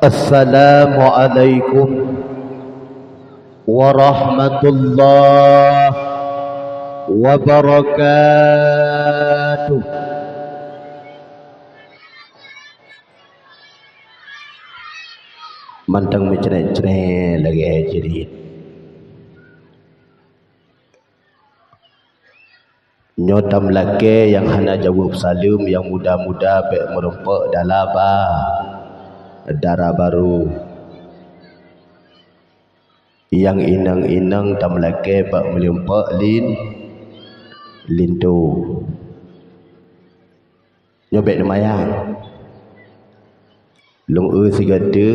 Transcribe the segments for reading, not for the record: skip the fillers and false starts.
Assalamualaikum warahmatullahi wabarakatuh. Mantang mencerah-cerah lagi jadi nyotam laki yang hana jawab salam yang muda-muda baik merempak dalaba darah baru yang inang-inang tam laki bak melimpak lintu nyobek demayang lung sigada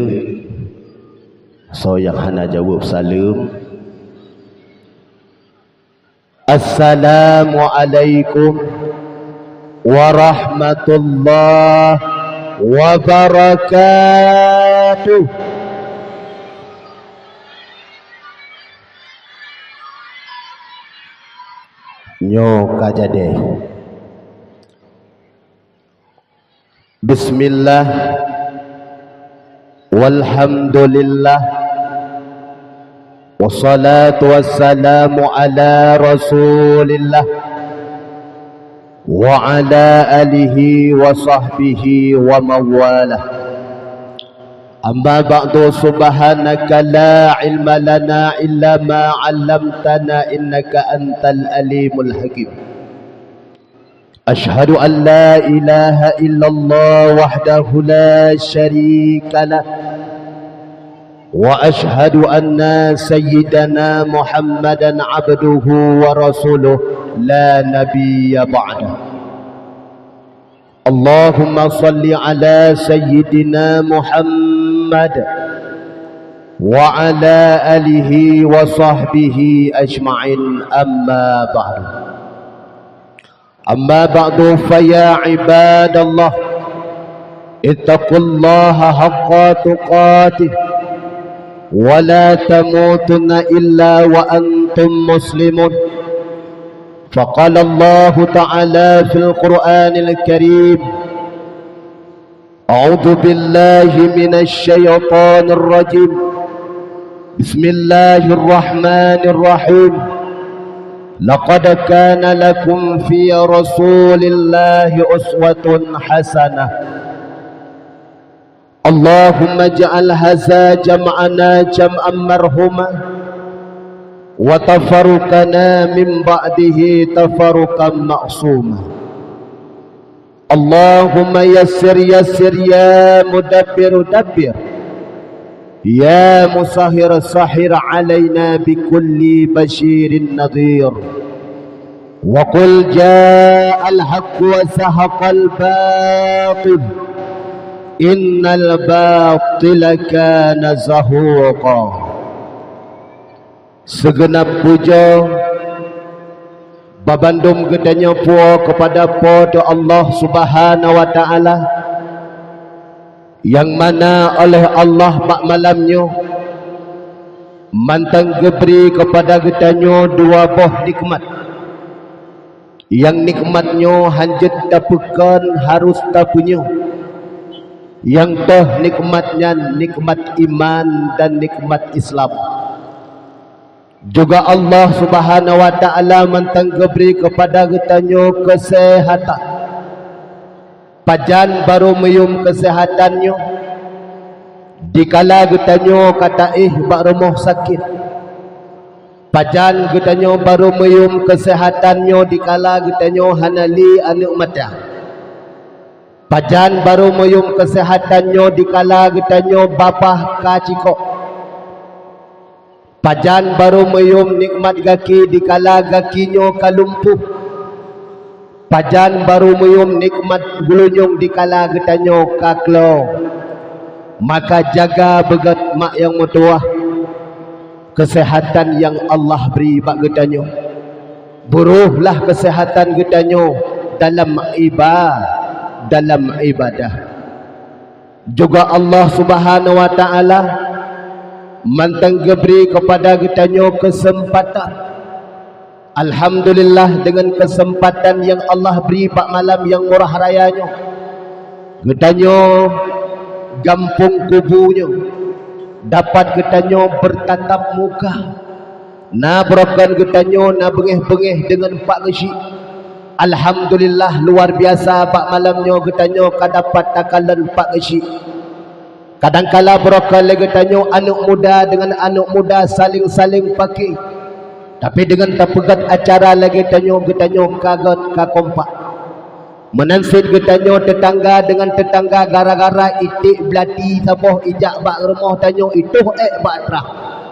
so yang hana jawab salam. Assalamualaikum warahmatullahi wabarakatuh. Nyo kajade. Bismillah walhamdulillah wassalatu wassalamu ala rasulillah wa ala alihi wa sahbihi wa mawalah. Amma ba'du, subhanaka la ilma lana illa ma 'allamtana innaka antal alimul hakim. Ashhadu an la ilaha illallah wahdahu la syarika lah wa ashhadu anna sayyidana Muhammadan abduhu wa rasuluh la nabiyya ba'dah. Allahumma salli ala sayyidina Muhammad wa ala alihi wa sahbihi ajma'in, amma ba'du. Amma ba'du, faya ibadallah ittaqullaha haqqa tuqatih wa la tamutunna illa wa antum muslimun. Faqala Allah ta'ala fil Qur'anil Karim, a'udzu billahi minasy syaithanir rajim. Bismillahirrahmanirrahim. Laqad kana lakum fi rasulillahi uswatun hasanah. Allahumma ja'al hadza jam'ana jam'an marhuma wa tafarruqana min ba'dihi tafarruqan ma'suma. Allahumma yassir yassir ya mudabbir dabbir ya musahhir sahhir alaina bikulli bashirin nadhir. Wa qul ja'al haqq wa sahaqal batil innal batila kana zahuqa. Segenap puja babandum gedanya puan kepada pada Allah Subhanahu wa taala, yang mana oleh Allah bak malamnya mantang geberi kepada gedanya dua buah nikmat, yang nikmatnya hanjut tapukan harus tapunya, yang toh nikmatnya nikmat iman dan nikmat Islam. Juga Allah Subhanahu wa taala mantang geberi kepada kitanya kesehatan. Pajan baru meyum kesehatannya dikala kitanya kata bak rumah sakit. Pajan kitanya baru meyum kesehatannya dikala kitanya hanali anak mata. Pajan baru meyum kesehatannya dikala kitanya bapah kacikok. Pajan baru meyum nikmat gaki dikala gakinya kalumpuh. Pajan baru meyum nikmat gulunyung dikala getanya kaklo. Maka jaga begat mak yang mutuah kesehatan yang Allah beri bak getanya. Buruhlah kesehatan getanya dalam ibadah. Juga Allah Subhanahu wa taala mantang geberi kepada kitanya kesempatan. Alhamdulillah, dengan kesempatan yang Allah beri pak malam yang murah rayanya, kitanya gampung kubunya dapat getanyo bertatap muka na berokan getanyo na bengeh-bengeh dengan pak gesi. Alhamdulillah luar biasa pak malamnya getanyo kadapat takalan pak gesi. Kadangkala berokan lagi getanyo anak muda dengan anak muda saling-saling pakai, tapi dengan tapegat acara lagi getanyo kagot kakompak. Menansin getanyo tetangga dengan tetangga gara-gara itik belati saboh ijak bak rumah tanyo itu bak terah.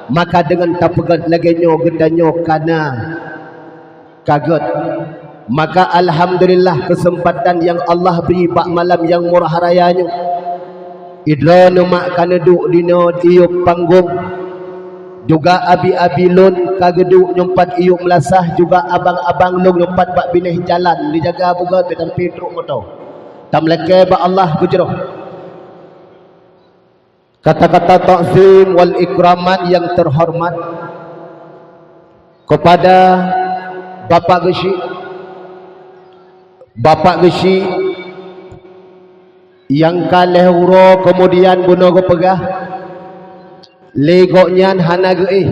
Maka dengan tapegat laginyo getanyo kana kaget. Maka alhamdulillah kesempatan yang Allah beri bak malam yang murah rayanya. Idra mak kana duk dino iup panggung. Juga abi-abi lun kageduk nyumpat iuk melasah, juga abang-abang lun nyumpat bak binih jalan dijaga buga tetampi truk motor. Tamleke ba Allah gujroh. Kata-kata ta'zim wal ikraman yang terhormat kepada Bapak Gesi yang kalehuro kemudian buno go pegah legoknya hana geih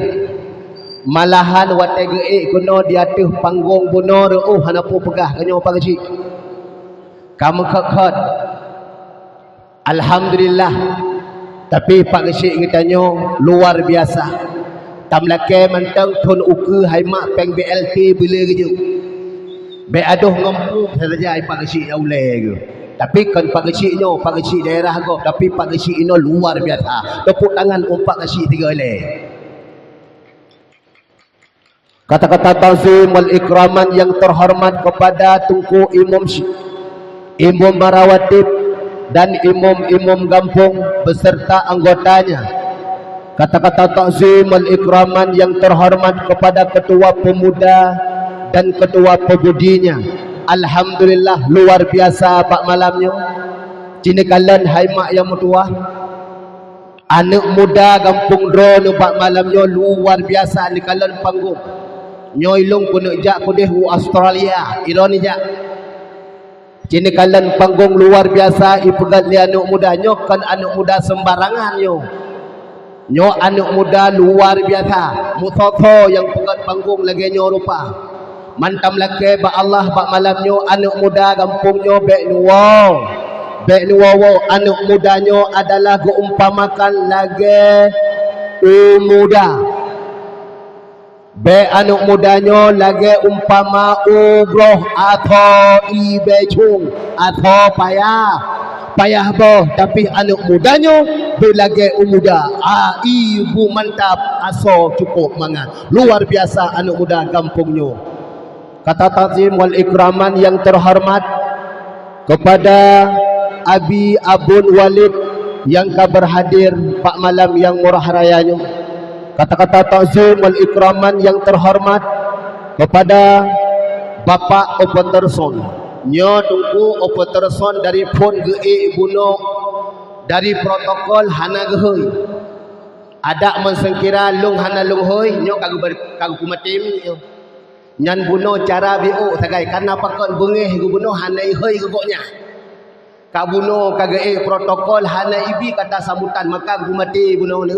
malahan wate geih kuno di atas panggung buno reuh hana pu pegah kanyo Pak Gesi kamu kekot alhamdulillah. Tapi Pak Gesi ngitanyo luar biasa tamlake mentang tun uke hai mak peng BLT bila geju be aduh ngempu saja Pak Gesi aule ge. Tapi kan Pak Gesi nyo, Pak Gesi daerah go, tapi Pak Gesi ino luar biasa. Tepuk tangan Pak Gesi tiga le. Kata-kata ta'zim wal ikraman yang terhormat kepada Tunku Imam Marawatib dan imam-imam kampung beserta anggotanya. Kata-kata ta'zim wal ikraman yang terhormat kepada ketua pemuda dan ketua pemudinya. Alhamdulillah luar biasa pak malamnya. Cini kalian hai mak yang mutua anak muda kampung drone pak malamnya luar biasa ni kalian panggung nyoilung kuno jak kudeh Australia ironi jak. Cini kalian panggung luar biasa ipegat li anak muda nyo kan anak muda sembarangan nyo anak muda luar biasa mutoto yang pegat panggung lagi nyo rupa mantam lake ba Allah ba malamnyo anak muda kampungnya bek nuwo anak mudanyo adalah geumpamakan lage muda be anak mudanyo lage umpama ubroh atau ibecung atau payah boh, tapi anak mudanyo be lage umuda ibu mantap aso cukup mangan luar biasa anak muda kampungnya. Kata ta'zim wal ikraman yang terhormat kepada Abi Abun Walid yang berhadir pak malam yang murah rayanya. Kata-kata ta'zim wal ikraman yang terhormat kepada Bapak Opeterson nyo Tunku Opeterson dari pon geik buno dari protokol hana gehoi ada mensengkira lung hana lung hoi nyo kagu kumatim nyan buno cara biu sagai karena pakon bengeh buno hanai hoi gogoknya ka buno kage protokol hanai ibi kata sambutan maka gumati buno ne.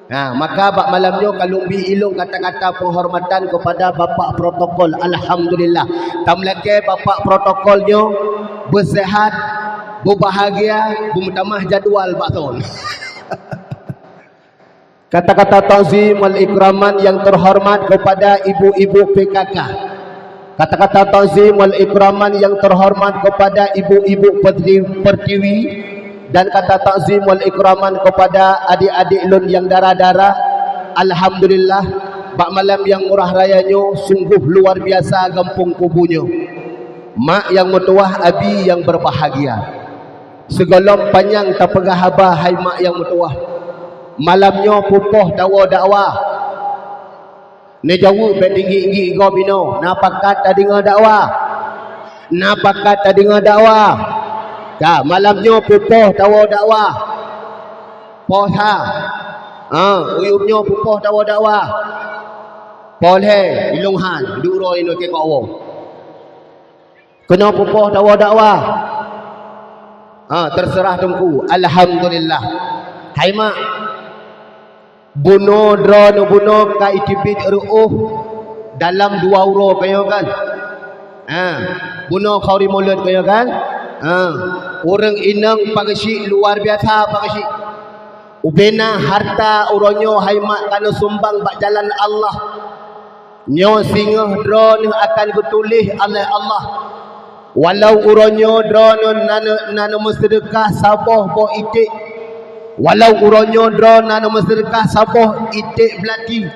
Nah maka bak malamnya kalumbi ilung kata-kata penghormatan kepada bapak protokol. Alhamdulillah tamlake bapak protokolnya bersehat berbahagia bermutamah jadual pak tahun. Kata-kata ta'zim wal ikraman yang terhormat kepada ibu-ibu PKK. Kata-kata ta'zim wal ikraman yang terhormat kepada ibu-ibu pertiwi dan kata ta'zim wal ikraman kepada adik-adik lun yang darah-darah. Alhamdulillah bak malam yang murah rayanya sungguh luar biasa kampung kubunya. Mak yang mutuah abi yang berbahagia. Segala panjang tak pegah habah hai mak yang mutuah. Malamnya pupuh tawa dakwah ne jauh be tinggi-tinggi go bino napakat ta dengar dakwah ta malamnya pupuh tawa dakwah poha uyubnya pupuh tawa dakwah polhe ilunghan duro ino ke ko kena pupuh tawa dakwah Terserah tungku. Alhamdulillah. Hai mak. Bunuh drone bunuh ka itibit ruh dalam 2 euro kaya kan. Bunuh khauri mulut kaya kan. Orang inang pagasi luar biasa pagasi. Ubena harta uronyo hai mak kana sumbang bak jalan Allah. Nyo singa drone akan ditulis oleh Allah. Walau uronyo drone nana bersedekah saboh bo itik. Walau uronyo drone nana bersedekah saboh itik belati.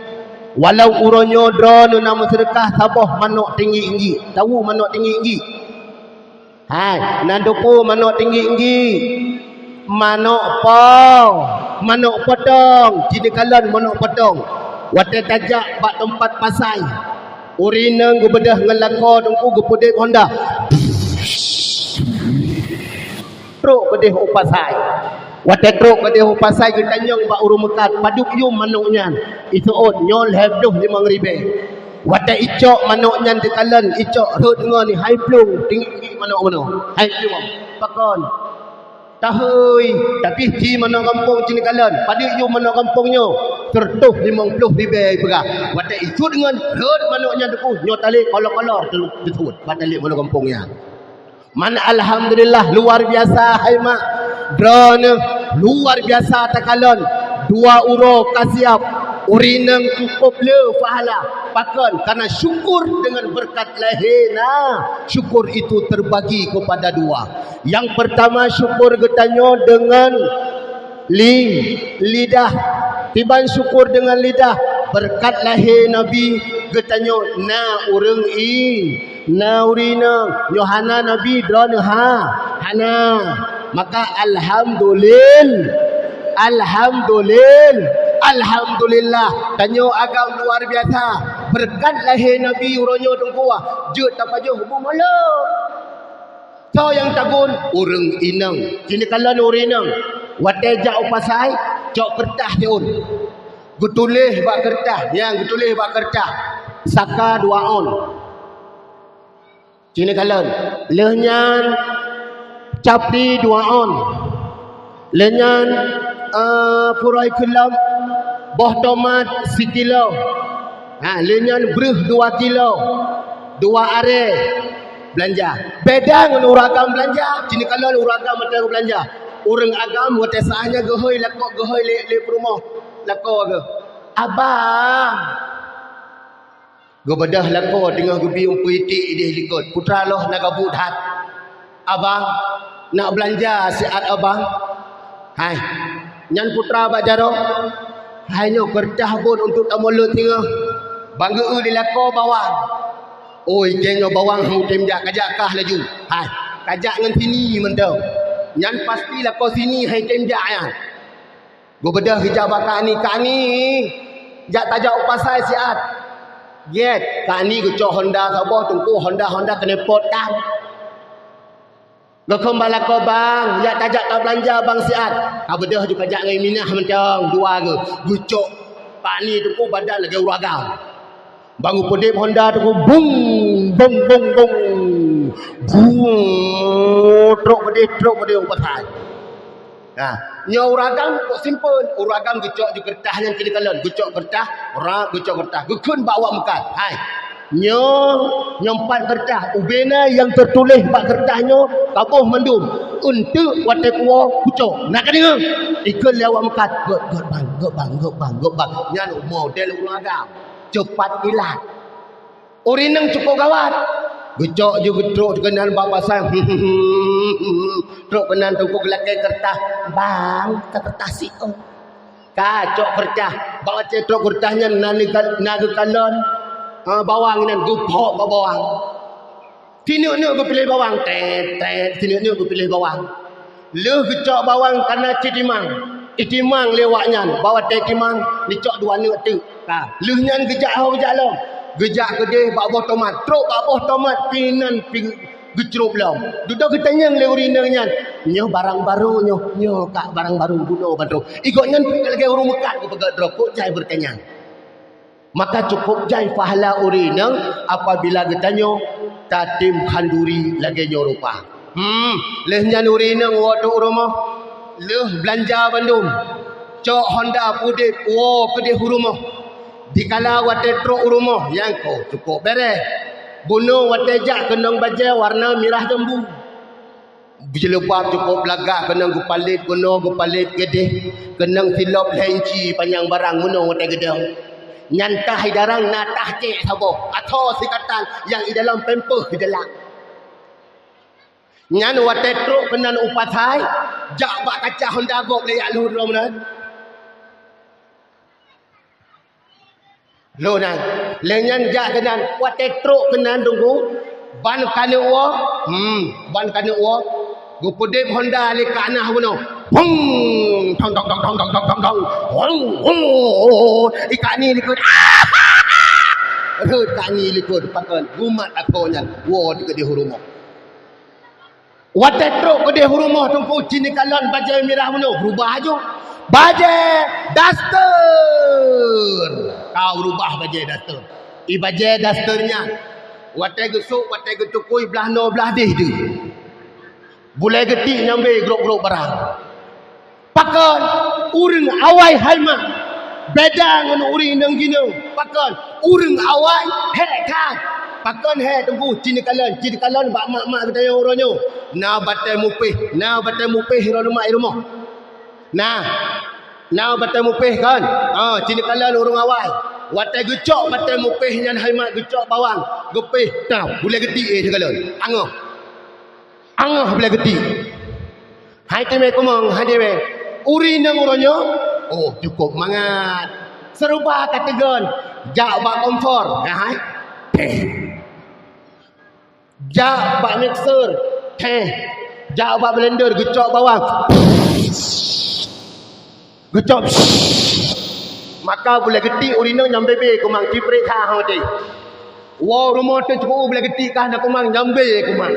Walau uronyo drone nana bersedekah saboh manok tinggi-tinggi. Tahu manok tinggi-tinggi? Hai, nandoku manok tinggi-tinggi. Manok pau, manok potong. Cina kalan manok potong. Wate tajak bak tempat pasai. Urina gubedah ngelako tungku gepudek Honda. Truk bedeh upasai. Wate truk bedeh upasai getanyong bak uru mekat. Paduk yum manuknya. Itu nyol hebduh 5,000. Wate icok manuknya dekalan. Icok rut dengan ni hai plung. Tinggi manuk mana? Hai plung. Pakon. Tahui. Tapi di mana kampung cini kalan. Paduk yum mana kampungnya. Tertuh 50,000 pegah. Wate icut dengan rut manuknya deku. Nyo talik kolor-kolor. Disut. Batalik mana kampungnya. Man alhamdulillah luar biasa hai mak. Drone luar biasa takalon 2 euro kasiap. Urinang cukup le pahala. Pakan karena syukur dengan berkat lahirna. Syukur itu terbagi kepada 2. Yang pertama syukur getanyo dengan lidah. Tiban syukur dengan lidah. Berkat lahir Nabi getanyo na urang na urina Yohana Nabi drone hana. Maka alhamdulillah tanyo agam luar biasa. Berkat lahir Nabi uronyo tungkuah je tapajo hubung malam. So yang tagun urang inang. Sini kalan urinang. Watejak upasai cok kertas diun. Gutulih bak kertas, yang gutulih bak kertas. Saka 2 on. Cina kalan. Lehnyan capri 2 on. Lehnyan purai kelam boh tomat 1 kilo. Lehnyan beruh 2 kilo. 2 are belanja. Beda dengan uragam belanja. Cina kalan uragam macam belanja. Orang agam wate sahnya gehoi lakok gehoi le perumah. Lakok ke? Abang. Gebedah lakok tengah gebi umpu itik idih likut. Putra loh nak gabut hat. Abang nak belanja siat abang. Hai. Nyan putra bak jaro. Hai nyo kertas pun untuk tamulut tengah. Bangga di lakok bawang. Oi kenyo bawang hutim jak kajak kah laju. Hai. Kajak ngan sini mentau. Nyan pastilah kau sini hai tenjak ya. Gua bedah hijab kani jak tajak upasai siat. Get kani gua cok Honda saboh tungku Honda kena potang. Gua kembali kau bang, jak tajak tak belanja bang siat. Gua bedah juga jak ngai minah mentang 2 ke. Gua cok kani tungku badan lagi uragam. Bang upodep Honda tungku bung. Truk bedeh upasai. Nyo uragam kok simple. Uragam gecok ju kertas yang kini kalon. Gecok kertas, gecok kertas. Gekun bawa mekat. Hai. Nyo nyempat kertas. Ubena yang tertulis bak kertasnya kabuh mendum. Untuk wate kuwa gecok. Nak kena. Ikut lewat mekat. Gek bang. Nyan model uragam. Cepat kilat. Urinang cukup gawat. Gecok je getruk kenan bak pasang. Truk kenan tungku gelakai kertas. Bang, kertas si oh. Kacok kertas. Bak cetruk kertasnya naga kalon. Bawang nan gupok bak bawang. Tinuk-nuk ku pilih bawang. Tinuk-nuk ku pilih bawang. Leh gecok bawang karena citimang. Itimang lewatnya. Bawa timang dicok 2 nuk tu. Lehnya gejak hau jalan. Gejak gede bak boh tomat. Truk bak boh tomat pinan gecruk belum. Duduk ketanya le urinanya. Nyo barang baru nyo kak barang baru bunuh bantu. Ikutnya lagi urung mekat ku pegat drop kok jai bertanya. Maka cukup jai pahala urinang apabila getanyo tatim khanduri lagi nyo rupa. Leh nyan urina waktu rumah. Leh belanja Bandung. Cok Honda pudip ke dia rumah. Dikala wate truk rumah yang kau cukup beres. Bunuh wate jak kenang baju warna merah jambu. Jelebab cukup belagak kenang gupalit bunuh gupalit gede. Kenang silop lenci panjang barang bunuh wate gede. Nyantah hidarang natah cek sabo atau sikatan yang di dalam pempeh di dalam. Nyan wate truk kenan upatai jak bak kaca Honda gok layak luhur romnan. Lo nang lenyan jak kenan wate truk kenan tunggu ban kana wa ban kana wa go podep Honda le kanah buno hung tong tong tong tong tong tong tong hung ikan ni likut ikan ni likut pakan gumat aponya wa di ke rumah wate truk ke di rumah tunggu cini kalon baju merah buno berubah aja baju duster. Kau rubah baju duster. Baju dusternya watai gesuk watai getukui belah no belah deh tu. Bulai getik nyambe grok-grok barang. Pakan urang awai halma. Beda dengan uring nang gino. Pakan urang awai he kan. Pakan he tunggu cini kalon bak mak-mak kita yang orangnya. Na batai mupih rumah. Nah batai mupih kan. Cini kalon urang awai. Watai gecok batai mupih nyan haimat gecok bawang. Gepih tau boleh getik kalon. Angah boleh getik. Hai teme komong hadiwe. Uri nang orangnya. Oh cukup mangat. Serupa kategon. Jak bak kompor. Hai. Jak bak mixer. Jak bak blender gecok bawang. Gecok. Maka boleh getik urina nyambe be kumang cipre kah hati. Wow rumah tu cukup boleh getik kah nak kumang nyambe kumang.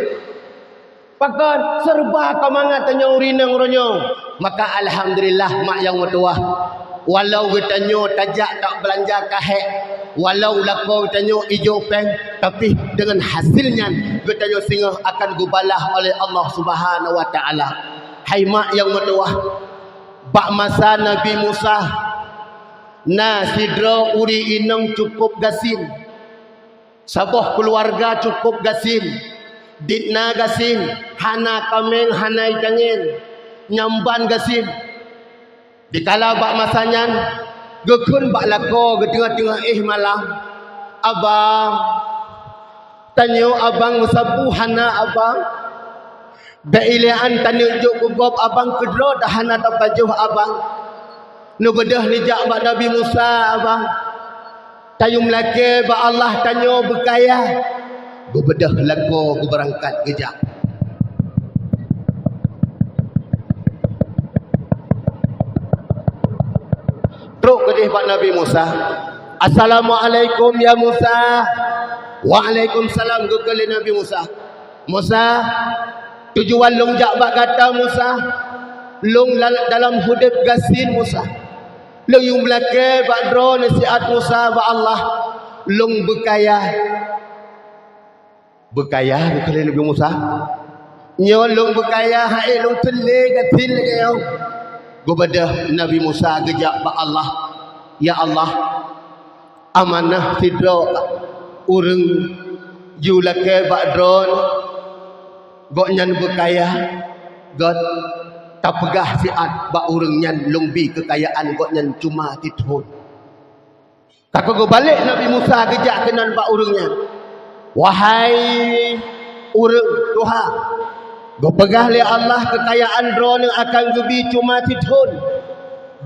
Pakan serba kamangat tanya urina nguronyo. Maka alhamdulillah mak yang mertua. Walau getanyo tajak tak belanja kahek. Walau lako getanyo ijo peng. Tapi dengan hasilnya getanyo singa akan gubalah oleh Allah Subhanahu Wa Taala. Hai mak yang mertua. Bak masa Nabi Musa. Sidra uri inang cukup gasin. Sabah keluarga cukup gasin. Ditna gasin, hana kameng, hana icangin, nyamban gasin. Dikala bak masanya, gekun bak lako, getengah-tengah malam. Abang, tanyo abang musabu hana abang. Bailean tanyo juk kubab abang kedro dah hana tapajuh abang. Nugedah nijak bak Nabi Musa abang. Tayum laki bak Allah tanyo berkaya. Gu bedah lako gu berangkat gejak. Teruk kedih Pak Nabi Musa. Assalamualaikum ya Musa. Waalaikumsalam gu kali Nabi Musa. Musa tujuan long jak bak kata Musa. Long dalam hudib gasin Musa. Long yung belake bak dro nasihat Musa bak Allah. Long berkaya. Berkaya bukan Nabi Musa. Nyolong berkaya hai long tele gatil kau. Gobadah Nabi Musa gejak ba Allah. Ya Allah. Amanah tidro urang julake ba dron. Gok nyan berkaya. God tapegah siat ba urang nyan longbi kekayaan gok nyan cuma tithon. Tako go balik Nabi Musa gejak kenan ba urang nyan. Wahai urang Tuhan, go pegah le Allah kekayaan drone akan gebi cuma tithun.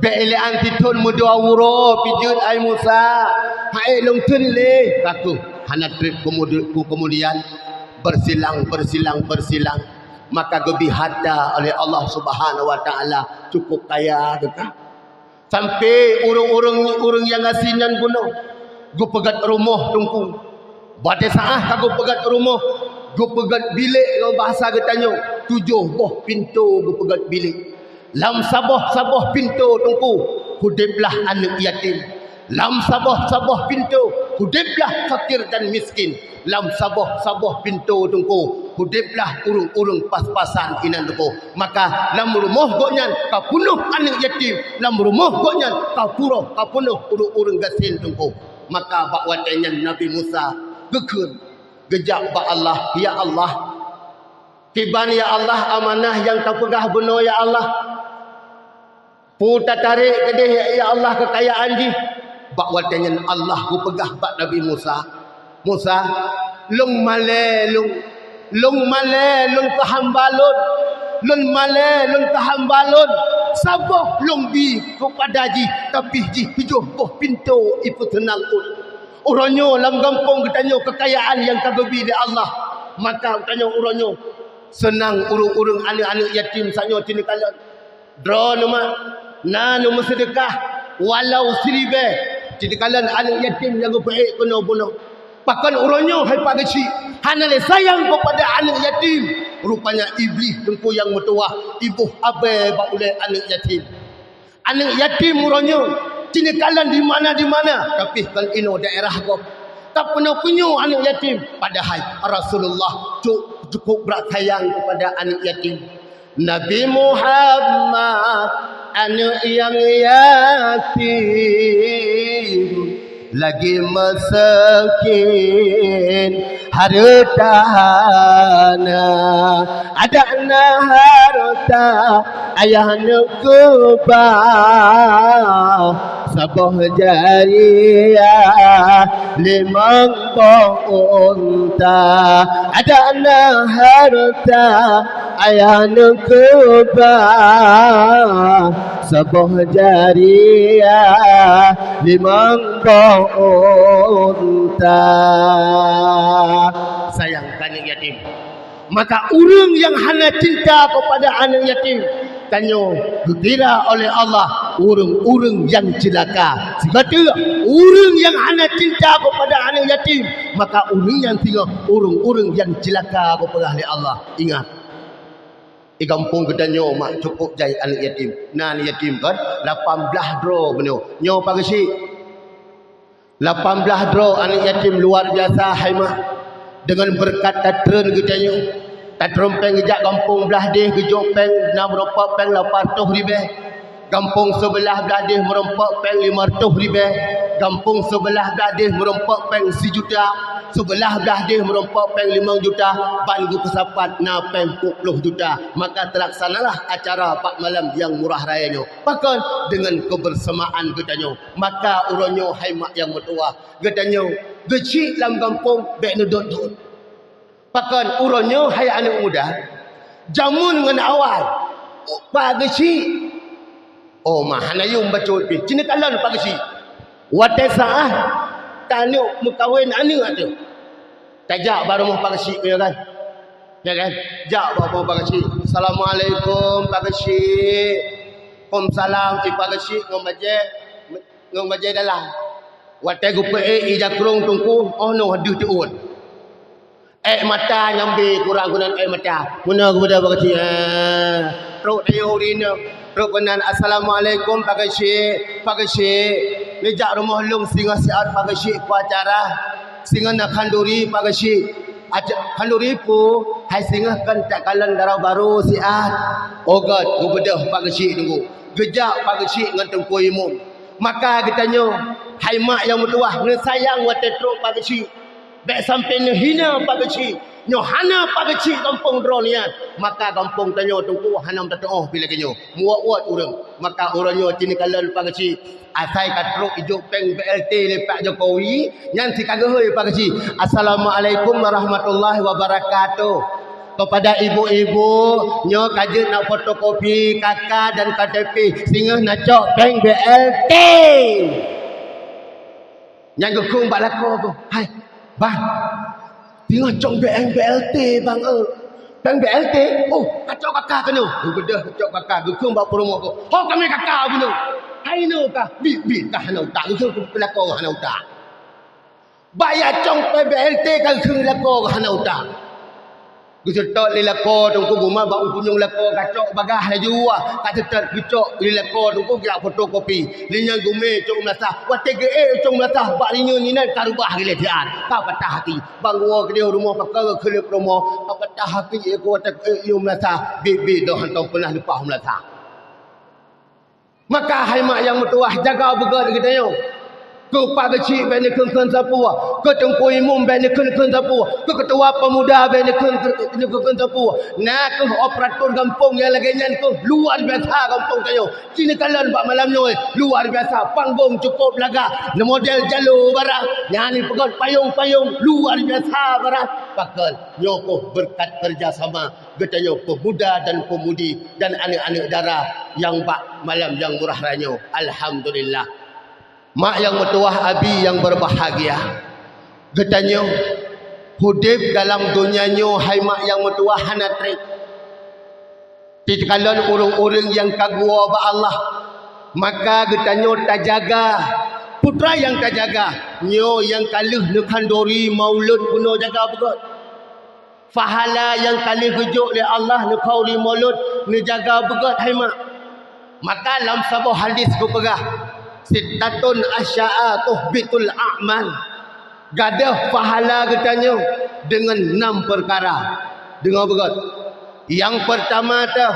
Beelean tithun mudua wuro pijut ai Musa. Hai long tun le kaku hana trip kemudian bersilang. Maka gebi hada oleh Allah Subhanahu Wa Taala cukup kaya dekat. Sampai urang yang asinan bunuh. Go pegat rumah tungku. Pada saat aku pegat rumah, aku pegat bilik kalau bahasa getanyo, 7 boh pintu aku pegat bilik. Lam sabah pintu tungku, hudiblah anak yatim. Lam sabah pintu, hudiblah fakir dan miskin. Lam sabah pintu tungku, hudiplah urung-urung pas-pasan inan dengko. Maka lam rumah goknyan kau punuh anak yatim, lam rumah goknyan kau punuh urung-urung gasil dengko. Maka bak wadanyan Nabi Musa gekun gejak bak Allah, ya Allah, tiban ya Allah amanah yang kau pegah benar ya Allah. Putar tarik ke dia ya Allah kekayaan di. Bak wadanyan Allah ku pegah bak Nabi Musa. Musa lung male lung kehambalun, lung male lung kehambalun. Sabah lung bi kepada ji tapi ji pijuh boh pintu ipu tenang un. Uronyo lam gampung ketanyo kekayaan yang kagebi di Allah. Maka ketanyo uronyo senang urung-urung anak-anak yatim sanyo tini kalian. Draw nama nanu sedekah walau seribe. Tini kalian anak yatim yang baik kena bunuh. Bahkan uronyo hai pagaci hanale sayang kepada anak yatim. Rupanya iblis dengku yang metua ibu abe ba oleh anak yatim. Anak yatim uronyo tini kalian di mana tapi kan ino daerah kau tak pernah punya anak yatim. Padahal Rasulullah cukup berat sayang kepada anak yatim. Nabi Muhammad anak yang yatim lagi masakin hartana adana harta ayahna kubah sabah jariyah limang unta adana harta ayahna kubah sabah jariyah limang unta. Sayang anak yatim. Maka orang yang hanya cinta kepada anak yatim tanyo dikira oleh Allah urung-urung yang celaka. Sebab urung yang hanya cinta kepada anak yatim, maka urung yang tinggal urung-urung yang celaka kepada Allah. Ingat, di kampung ketanyo mak cukup jai anak yatim. Nan yatim kan 18 dro beno. Nyo pagasi 18 dro anak yatim luar biasa hai mak. Dengan berkat tatren ketanyo. Tatren peng gejak kampung belah deh gejok peng 6 peng 800 ribu. Kampung sebelah belah deh merempak peng 500 ribu. Kampung sebelah belah deh merempak peng 1 juta. Sebelah belah deh merempak peng 5 juta. Ban gu kesapat na peng 10 juta. Maka terlaksanalah acara pak malam yang murah rayanya. Bahkan dengan kebersamaan getanyo. Maka uronyo hai mak yang mertua. Getanyo gecik dalam kampung bek nedot-dot. Bahkan uronyo hai anak muda. Jamun dengan awal. Pak gecik. Oh mahanayum bacol pi. Cina kalan pak gecik. Watai saah. Tanyuk mukawin anak tu. Tajak baru mau pagasi ya kan? Ya kan? Jak baru mau pagasi. Assalamualaikum pagasi. Waalaikumsalam pagasi ngom baje dalam. Watai gupe ija kurung tungku oh no haduh tuun. Mata nyambi kurang gunan mata. Guna kepada pagasi. Rok ayo rina. Rok benan assalamualaikum pagasi. Lejak rumah long singa siat pagasi ku acara singa nak kanduri pagasi kanduri pu hai singa kan tak kalan darah baru siat ogat ku bedah pagasi tunggu gejak pagasi ngan tengku imum. Maka ditanya hai mak yang mertua ne sayang wa tetro pagasi bek sampai ne hina pagasi nyo hana pagasi kampung dronian. Maka kampung tanyo tungku hanam tatoh bila kenyo muat urang. Maka orangnya cini kalan pagasi asai katruk ijuk peng BLT lepak Jokowi nyanti kagehoi pagasi assalamualaikum warahmatullahi wabarakatuh. Kepada ibu-ibu nyo kaje nak fotokopi kakak dan KTP singa nak cok peng BLT yang gekung bak lako tu hai bang tengok cok BLT bang peng BLT oh kacau kakak kena bedah kacau kakak gekung bak promo tu oh kami kakak benar. Hai no ka bi ka hanau tak tu pelako hanau tak. Bayar cong PBLT kan ke pelako hanau tak. Gusetok lelako tungku guma bau punyung lako kacok bagah laju kat tetet gecok lelako tungku kira fotokopi linyang gume cong melasa watege cong melasa bak linyo ni nan karubah gile dian ka patah hati bangwa ke dia rumah pakar kelep rumah ka patah hati ko tak yo melasa bibi dah hantau pernah lupa melasa maka hai mak yang mertuah jaga begat kita yo ke pak kecil bani kun sapua ke tengku imum bani kun sapua ke ketua pemuda bani kun sapua nak ke operator kampung yang lagi nyan ke luar biasa kampung kayo sini kalian pak malam ni luar biasa panggung cukup laga model jalur barang nyanyi pegot payung-payung luar biasa barang pakal nyoko berkat kerjasama getanyo pemuda dan pemudi dan anak-anak dara yang pak malam yang murah ranyo alhamdulillah. Mak yang mertuah abi yang berbahagia. Getanyo hudib dalam dunianyo hai mak yang mertuah hanatrik. Tikalan orang-orang yang kagua ba Allah. Maka getanyo tak jaga. Putra yang tak jaga. Nyo yang kaluh nekandori maulud puno jaga begot. Fahala yang kaluh gejuk oleh Allah nekauri maulud ne jaga begot hai mak. Maka dalam sebuah hadis ku pegah. Sittatun asya'a tuhbitul a'mal. Gadah pahala katanya dengan 6 perkara. Dengar begot. Yang pertama tu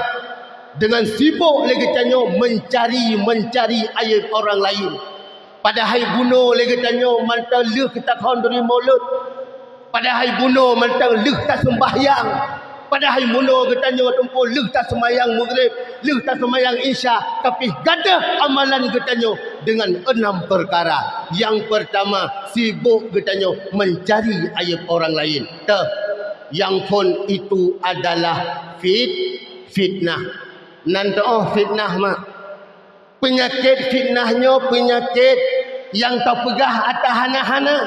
dengan sibuk lagi katanya mencari aib orang lain. Padahal bunuh lagi katanya mantau leh kita kawan dari maulud. Padahal bunuh mantau leh tak sembahyang. Padahal muno katanya tempo leh tak semayang maghrib, leh tak semayang isya, tapi gadah amalan katanya dengan 6 perkara. Yang pertama, sibuk katanya mencari aib orang lain. Yang pun itu adalah fitnah. Nanti fitnah mak. Penyakit fitnahnya penyakit yang tak pegah atas hana-hana.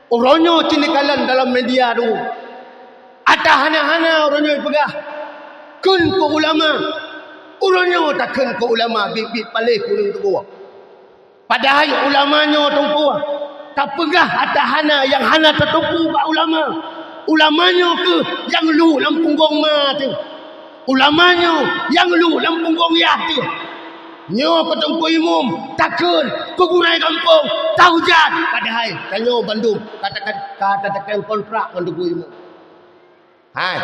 Orangnya cinikalan dalam media tu. Ada hana-hana orangnya pegah. Kun ke ulama. Orangnya tak kun ke ulama. Bibit palih kuning tu buah. Padahal ulamanya tumpu. Tak pegah ada hana yang hana tertumpu kat ulama. Ulamanya ke yang lu dalam punggung ma tu. Ulamanya yang lu dalam punggung yah tu. Nyo ketumpu imum. Takun. Kegunai kampung. Tahujat. Padahal. Tanya Bandung. Kata-kata kontrak dengan tumpu imum. Hai,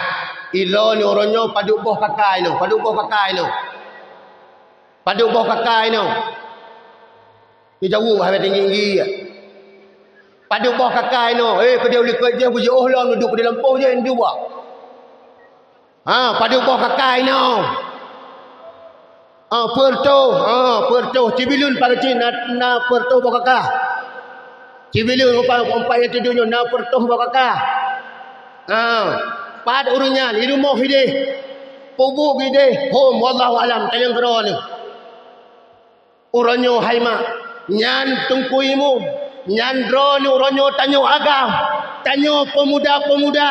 ilo ni orangnya paduk boh kakai no, paduk boh kakai no. Paduk boh kakai no. Ni jauh habis tinggi-tinggi. Paduk boh kakai no. Kedai boleh kerja puji Allah duduk di Lampau je yang dua. Paduk boh kakai no. Perto Cibilun pada Cina na perto boh kakak. Cibilun umpat yang tidurnya na perto boh kakak. Pad urunyan di rumah hidih pubuk hidih hom wallahu alam tayang kera ni uranyo haima nyan tungkuimu nyan dro ni uranyo tanyo agam tanyo pemuda-pemuda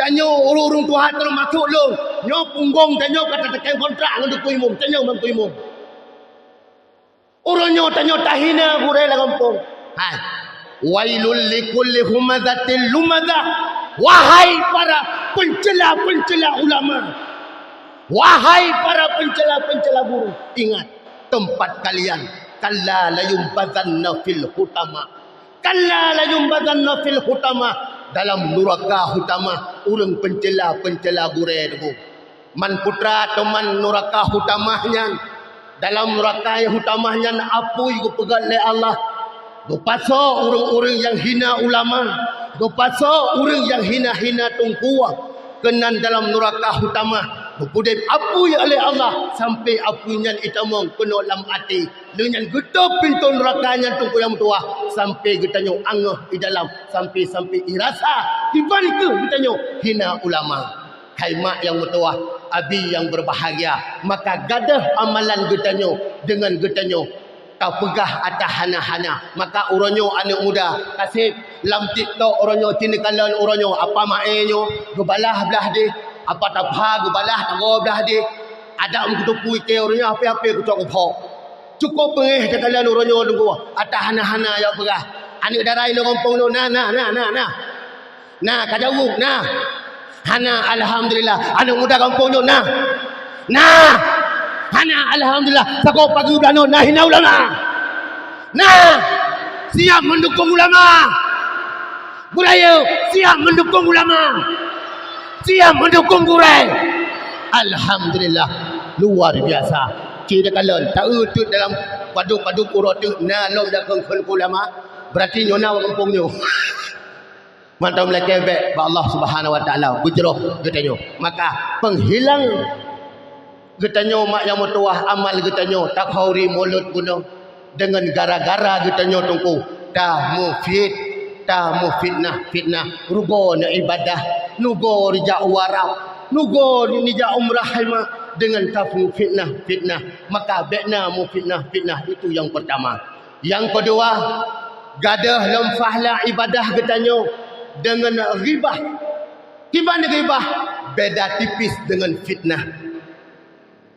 tanyo urung-urung tuhan termasuk lu nyo punggung tanyo kata tekan kontrak dengan tungkuimu tanyo mampuimu uranyo tanyo tahina burai la kampung hai wailul likulli humadzatil lumadza. Wahai para pencela-pencela ulama. Wahai para pencela-pencela guru. Ingat tempat kalian. Kalla layumbadzanna fil hutama. Kalla layumbadzanna fil hutama. Dalam nuraka hutama. Urang pencela-pencela guru itu. Man putra teman nuraka hutamahnya. Dalam nuraka hutamahnya apui ku pegat oleh Allah. Gopasok orang-orang yang hina ulama. Gopasok orang yang hina-hina tungkuah. Kenan dalam neraka utama. Gopudin apui oleh Allah. Sampai apunya itamong kena dalam hati. Dengan getah pintu nerakanya tungku yang tua. Sampai getanya angah di dalam. Sampai irasa. Di balik itu getanya hina ulama. Hai mak yang mertua. Abi yang berbahagia. Maka gadah amalan getanya. Dengan getanya. Kau pegah atas hana-hana. Maka orangnya anak muda. Kasih lam TikTok orangnya tinikalan orangnya. Apa maknanya? Gebalah belah dia. Apa tabha gebalah tanggau belah dia. Ada mengkutupu ike orangnya apa-apa kutuk kupok. Cukup pengeh kalian orangnya tunggu. Atas hana-hana yang pegah. Anak darai lo kampung lo. Nah. Nah kajawuk. Nah. Hana alhamdulillah anak muda kampung tu nah. Nah. Hana alhamdulillah sako pagi ulama nah hina ulama. Nah. Siap mendukung ulama. Budaya siap mendukung ulama. Siap mendukung gurai. Alhamdulillah luar biasa. Kita kalau tak utut dalam padu-padu pura tu nalom dak kengkul ulama berarti nyona kampung nyo. Mantau melakeh baik ba Allah Subhanahu wa taala bujroh getanyo. Maka penghilang getanyo mak yang mutuah amal getanyo tak hauri mulut guna dengan gara-gara getanyo tungku dah mufid dah fitnah rugo na ibadah nugo rija warab nugo nija umrah halma dengan tafu fitnah maka bekna mu fitnah itu yang pertama. Yang kedua gadah lam fahla ibadah getanyo dengan ghibah. Tiban ghibah beda tipis dengan fitnah.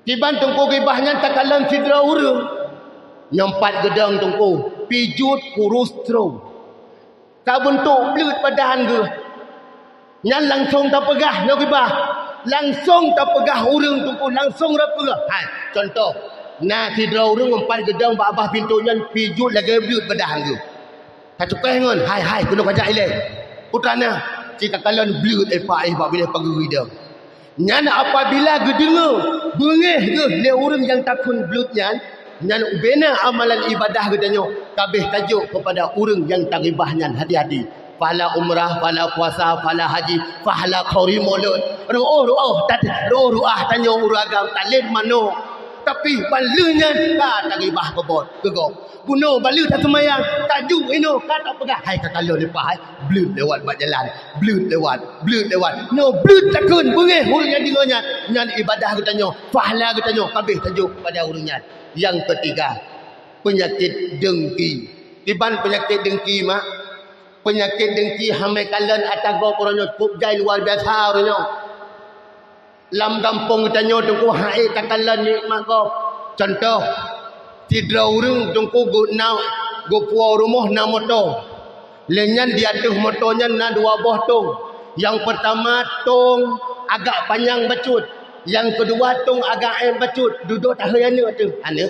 Tiban tungku ghibahnya takalan fidra urang. Nyempat gedang tungku pijut kurus tro. Tak bentuk belut badan ke. Nyan langsung tak pegah nak ghibah. Langsung tak pegah urang tungku langsung rapegah. Hai contoh nah fidra urang empat gedang babah pintunya pijut lagi belut badan ke. Tak cukai ngon hai kena kajak ile. Putrana jika kalian belut apa bila pagi dia. Nyan apabila gedengar bengih ke le urang yang takun belutnya nyan ubena amalan ibadah gedanyo kabeh tajuk kepada urang yang taribahnya hati-hati. Pahala umrah, pahala puasa, pahala haji, pahala khori mulut. Roh ruah tanyo uragam talin mano. Tapi balunya ka taribah kebot gegop. Bunuh balu tak semayang, tak ju ino ka tak pegah. Hai kakalo lepas hai, blut lewat bak jalan, blut lewat. No blut takun bengih urangnya dingonya. Nyan ibadah getanyo, pahala getanyo kabeh tajuk pada urangnya. Yang ketiga, penyakit dengki. Tiban penyakit dengki mak. Penyakit dengki hamai kalan atago poronyo cukup jai luar biasa orangnya. Lam kampung getanyo tungku hai takalan nikmat ko. Contoh tidra urang tungku go puau rumah na motor. Lenyan di atas motornya na dua buah tong. Yang pertama tong agak panjang bacut. Yang kedua tong agak bacut. Duduk tak hayana tu. Ana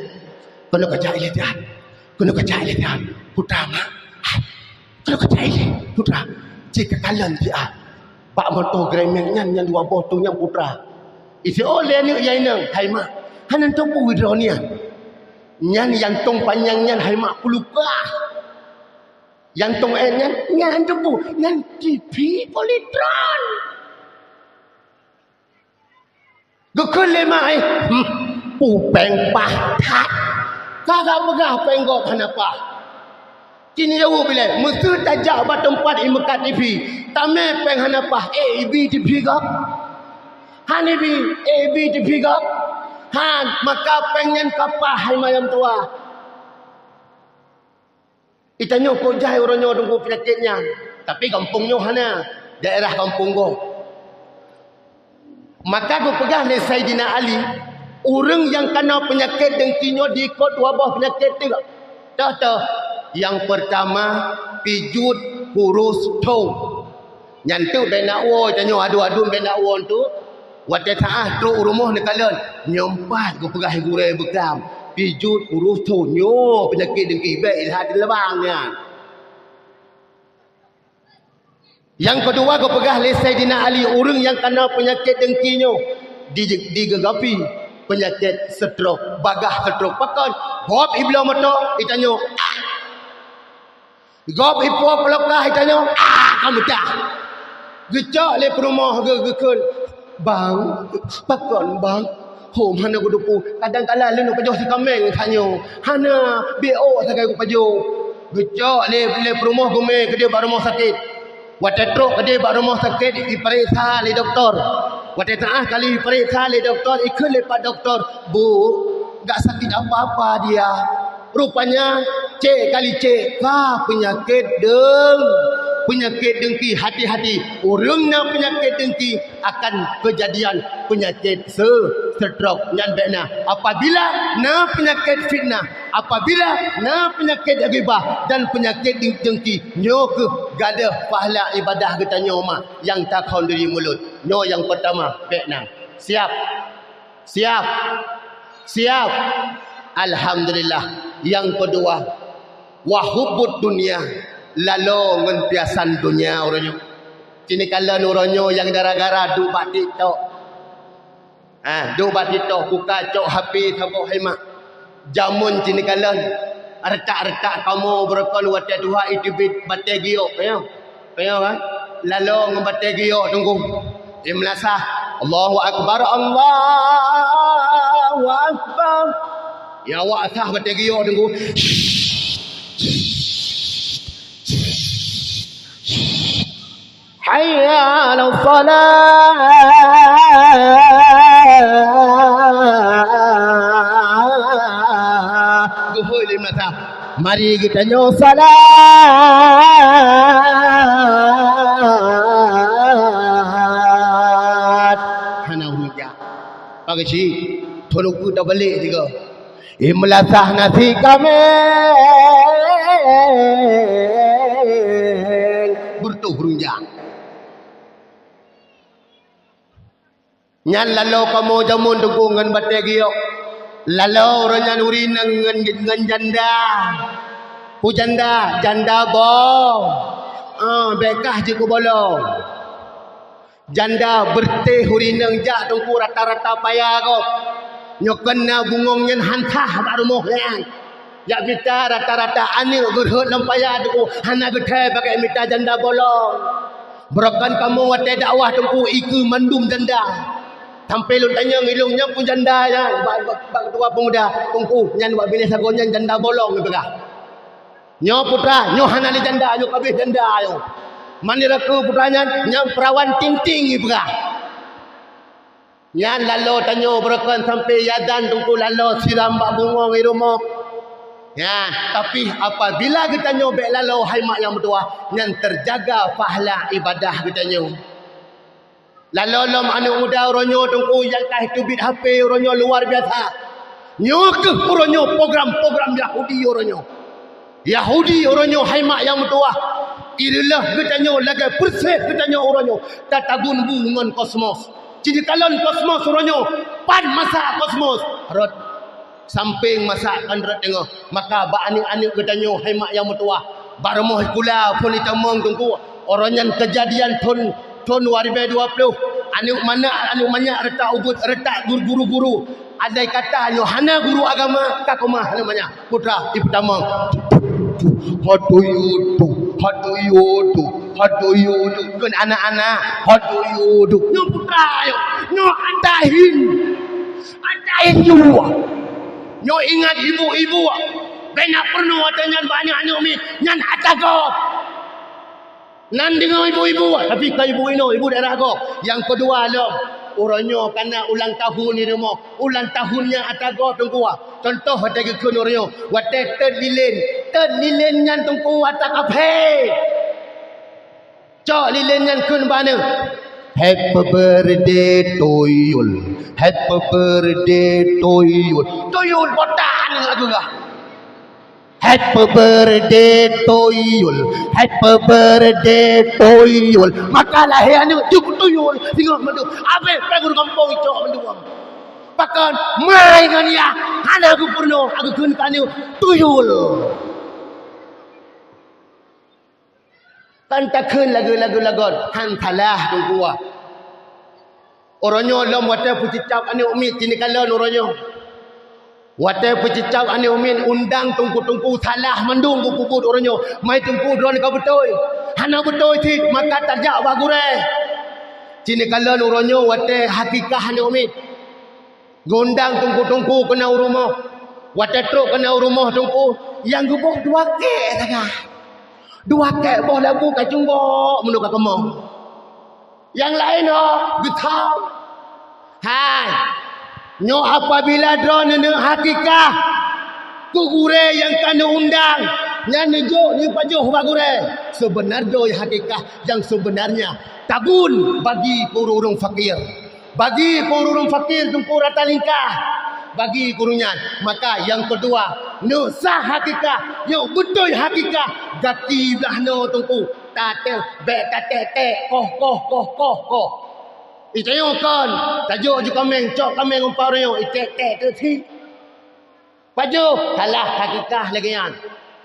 kena kacak ile dia. Putra mak. Kena kacak ile putra. Jika kalian dia. Pak motor gremengnya yang dua buah tongnya putra. Isi oleh ni yang nang hai mak. Hanan tong widronia. Nyan yang tong panjangnya hai mak pelupah. Yang tong ennya nyan tebu nyan TV politron. Gekele mai. Pupeng pahat. Kagak begah penggok hanapa. Kini jauh bila mesti tajak ba tempat imekat TV. Tame peng hanapa AB TV gap. Hanibi AB TV gap. Han maka pengen kapah hai mayam tua. Itanyo ko jai oronyo tunggu penyakitnya. Tapi kampungnya hana daerah kampung go. Maka go pegang ni Saidina Ali, orang yang kena penyakit dengkinya diikut wabah penyakit tu. Tahu. Yang pertama pijut kurus tong. Nyantu bena wo tanyo adu-adu bena wo tu. Wate taah tro rumah ni kalian nyempat go pegah gurai bekam. Pijut kurus tong nyo penyakit dengki baik hati lebangnya. Yang kedua go pegah le Saidina Ali, orang yang kena penyakit dengkinya digegapi penyakit stroke, bagah stroke. Pakan hop ibla mata itanyo. Gop ipo pelokah itanyo. Kamu dah. Gecak le rumah gekul. Bang, pakan bang. Hom hana go dupu. Kadang-kadang lenu pajoh si kameng tanyo. Hana BO sakai go pajoh. Gecak le rumah gume ke dia rumah sakit. Wate truk ke dia rumah sakit diperiksa le doktor. Wate taah kali periksa le doktor ikut le pak doktor. Bu, gak sakit apa-apa dia. Rupanya cek kali cek penyakit penyakit dengki, hati-hati. Orangnya penyakit dengki akan kejadian penyakit stroke nyan bekna. Apabila na penyakit fitnah, apabila na penyakit ghibah dan penyakit dengki, nyo ke gada pahala ibadah kita nyo mak yang takon dari mulut. Nyo yang pertama bekna. Siap. Siap. Siap. Alhamdulillah. Yang kedua, wahubbud dunia, lalu ngenpiasan dunia orangnya. Sini kala orangnya yang gara-gara duk bak TikTok. Duk bak TikTok, buka cok HP tabuk hemat. Jamun sini kala retak-retak kamu berkon wadah dua itu batai giok, kayo kan? Lalu ngebatai giok tunggu. Imlasah. Allahu akbar, Allahu akbar. Ya awak sah batai giok tunggu. Hayya 'ala shalah. Duhul imlasah. Mari kita nyo salat. Hana hujah. Pagi si tolong dah balik juga. Imlasah nasi kami bertuh runjang. Nyan lalu kamu jamun dukungan batai giok. Lalu orangnya nuri dengan janda. Pujanda, janda bong. Bekah je ku bolong. Janda berteh hurinang jak tungku rata-rata payah kau. Nyokena bungong nyen hantah baru moh yang. Ya kita rata-rata anil gerhut lampaya tu hana gede pakai mita janda bolong. Berakan kamu watai dakwah tungku iku mandum janda. Sampai lu tanya ngilungnya pun janda ya. Bak tua pemuda tungku nyan buat bini sagonya janda bolong gitu kah. Nyo putra, nyo hana li janda, nyo kabeh janda yo. Mani raku putranya nyo perawan ting-ting gitu kah. Nyan lalu tanyo berakan sampai yadan tungku lalu siram bak bungong di rumah. Ya, tapi apabila kita nyobek lalu hai mak yang bertua, yang terjaga pahala ibadah kita nyo. Lalu lom anak muda oronyo tungku yang kah tubit HP oronyo luar biasa. Nyo ke oronyo program-program Yahudi oronyo. Yahudi oronyo hai mak yang bertua. Irilah kita nyo lagi persih kita nyo oronyo tatagun bungan kosmos. Jadi kalau kosmos oronyo pan masa kosmos rot samping masa kan rot tengok maka ba anik-anik kita nyo hai mak yang bertua. Baromoh kula pun itamong tungku oronyan kejadian tahun 2020 anu mana retak ubud retak guru-guru ada kata nyo hana guru agama kakomah namanya putra ibu tamang hadoyudu kan anak-anak hadoyudu nyo putra yo nyo andahin juga nyo ingat ibu-ibu benak perlu atanya banyak nyo mi nyan atago nan dengan ibu-ibu tapi ke ibu ino ibu daerah ko yang kedua lo orangnya karena ulang tahun ni rumah ulang tahunnya atago tunggu contoh ada gekun orangnya wate third lilin nyan tunggu atak kafe cok lilin nyan kun bana happy birthday to you happy birthday to you botan lagu kah happy birthday to you happy birthday to you maka lahir ni cukup to you tengok mendu apa pegur kampung cok mendu pakan mai kan ya ana aku purno aku kun kanu to you kan takun lagu-lagu han talah tunggu oronyo lom wate pucicap ane umi tini kalon oronyo watai pecicap ane umin undang tungku-tungku salah mendung kubur oranyo mai tungku drone ka betul hana betul ti maka tajak bagure cini kalon oranyo watai hakikah ane umin gondang tungku-tungku kena rumah watai truk kena rumah tungku yang gubuk dua ke boh lagu kacung boh menuk ka kemong yang lain getau hai nyo apabila drone ne hakikah kugure yang kena undang Nyan nijo ni pajuh bagure. Sebenarnya hakikat yang sebenarnya tabun bagi kururung fakir. Bagi kururung fakir tungku rata lingkah. Bagi kurunyan. Maka yang kedua, nusa hakikat, yang betul hakikat. Gati belah no tungku. Tatel, bek tatel, koh. Itayo kan, tajuk je kameng, cok kameng umpar yo, itek tu si. Paju, halah hakikat lagi yan.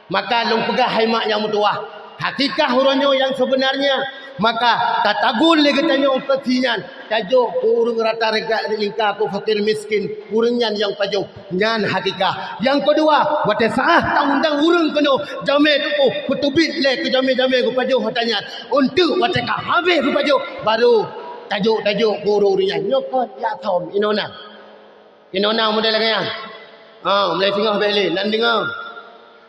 Maka long pegah haimak yang mutuah. Hakikat huronyo yang sebenarnya. Maka tatagul lagi tanyo ketinyan. Tajuk urung rata regat lingkar ku fakir miskin. Urunyan yang paju. Nyan hakikat. Yang kedua, wate saah tang-tang urung keno jame tu ku kutubit le ke jame-jame ku paju hatanya. Untuk wate ka habis ku paju baru tajuk guru-gurunya. Nyokot ya thom inona. Inona model lagi yang. Mulai tengah beli nan dengar.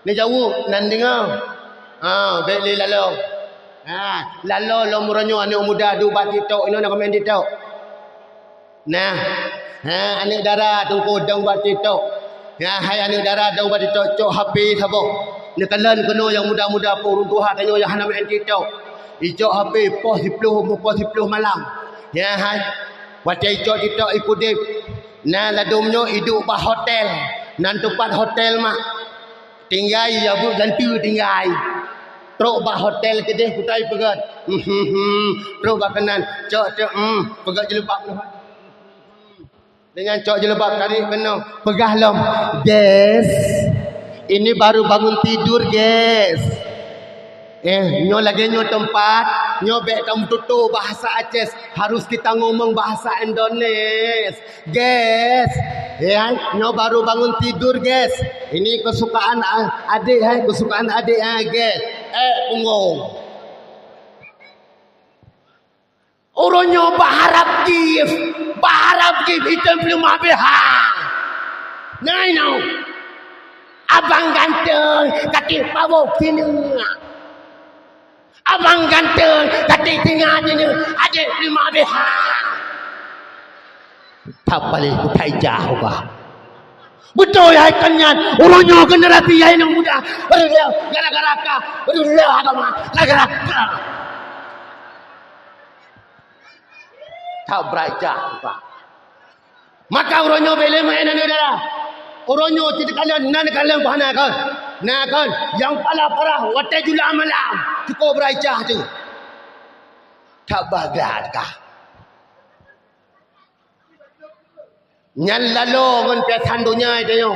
Ni jauh nan dengar. Beli lalu. Lalu lo muranyo anak muda du bat titok inona komen titok. Nah. Anak darah tungku dang bat titok. Hai anak darah dang bat titok cok HP sabo. Nekalan keno yang muda-muda pun Tuhan tanyo yang hana main titok. Icok HP pos 10 malam. Ya hai. Wacai icok titok ikudip. Nah ladumnyo hidup bah hotel. Nan tempat hotel mak. Tinggal ya bu ganti tinggal. Truk bah hotel ke deh putai pegat. Truk bah kanan. Cok pegat jelebab. Dengan cok jelebab tarik kena. Pegah lom. Guys. Ini baru bangun tidur guys. Nyo lagi nyo tempat, nyo bek kamu tutup bahasa Aceh, harus kita ngomong bahasa Indonesia. Guys, nyo baru bangun tidur guys. Ini kesukaan adik, kesukaan adik guys. Punggung. Uronyo baharap gift itu belum habis Nah, abang ganteng, kaki pawok sini. Abang ganteng, katik tinggal ni, adik lima beha. Tak boleh kutai jauh bah. Betul ya kanyan, orangnya generasi yang muda. Gara-gara kah, agama, gara-gara. Tak beraja bah. Maka orangnya boleh main ni dah. Orangnya tidak kalian bahana kan. Nah kan, yang parah watai jula malam. Cukup berajah tu. Tak bagat kah? Nyan lalu ngan piasan dunia itu yo.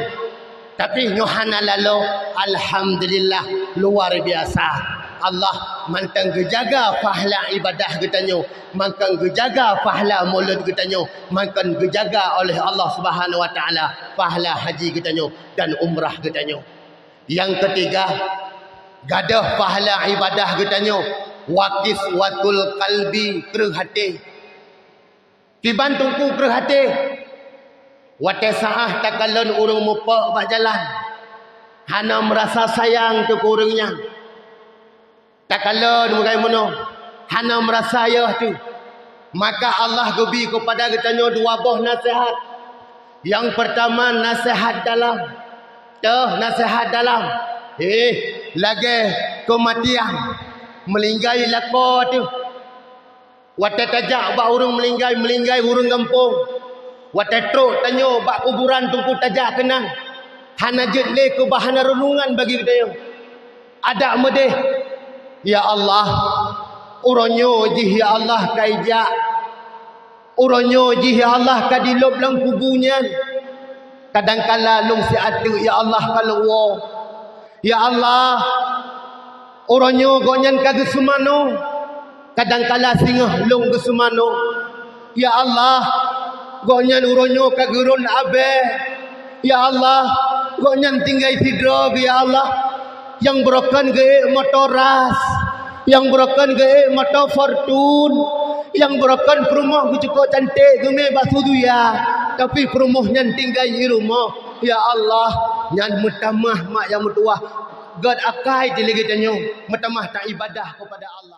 Tapi nyohana lalu, alhamdulillah luar biasa. Allah mantang gejaga pahala ibadah kita nyo, mantang gejaga pahala maulid kita nyo, mantang gejaga oleh Allah Subhanahu Wa Taala pahala haji kita nyo dan umrah kita nyo. Yang ketiga, gadah pahala ibadah kita nyo, wakif watul kalbi kereh hati. Tiban tungku kereh hati. Wate saah takalon urung mupa bah jalan. Hana merasa sayang tu urungnya. Takalon mugai mono. Hana merasa ayah tu. Maka Allah gebi kepada kita nyo dua buah nasihat. Yang pertama nasihat dalam. Nasihat dalam. Lagi kematian. Melinggai lako tu. Wate tajak bak urung melinggai urung kampung. Wate truk tanyo bak kuburan tungku tajak kenang. Hana jetle ke bahana renungan bagi kita yang. Ada medeh. Ya Allah. Uronyo jih ya Allah kaijak. Uronyo jih ya Allah kadilop lang kubunya. Kadangkala long si atu ya Allah kalau ya Allah oronyo gonyan kage sumano kadangkala singah long ke sumano ya Allah gonyan oronyo kage ron abe ya Allah gonyan tinggai sidrog ya Allah yang broken ge motoras yang broken ge motor fortune yang broken rumah cukup cantik geme basudu ya tapi perumohnya tinggal di rumah. Ya Allah. Yang mutamah mak yang mutuah. God akai di lagi tanyo. Mutamah tak ibadah kepada Allah.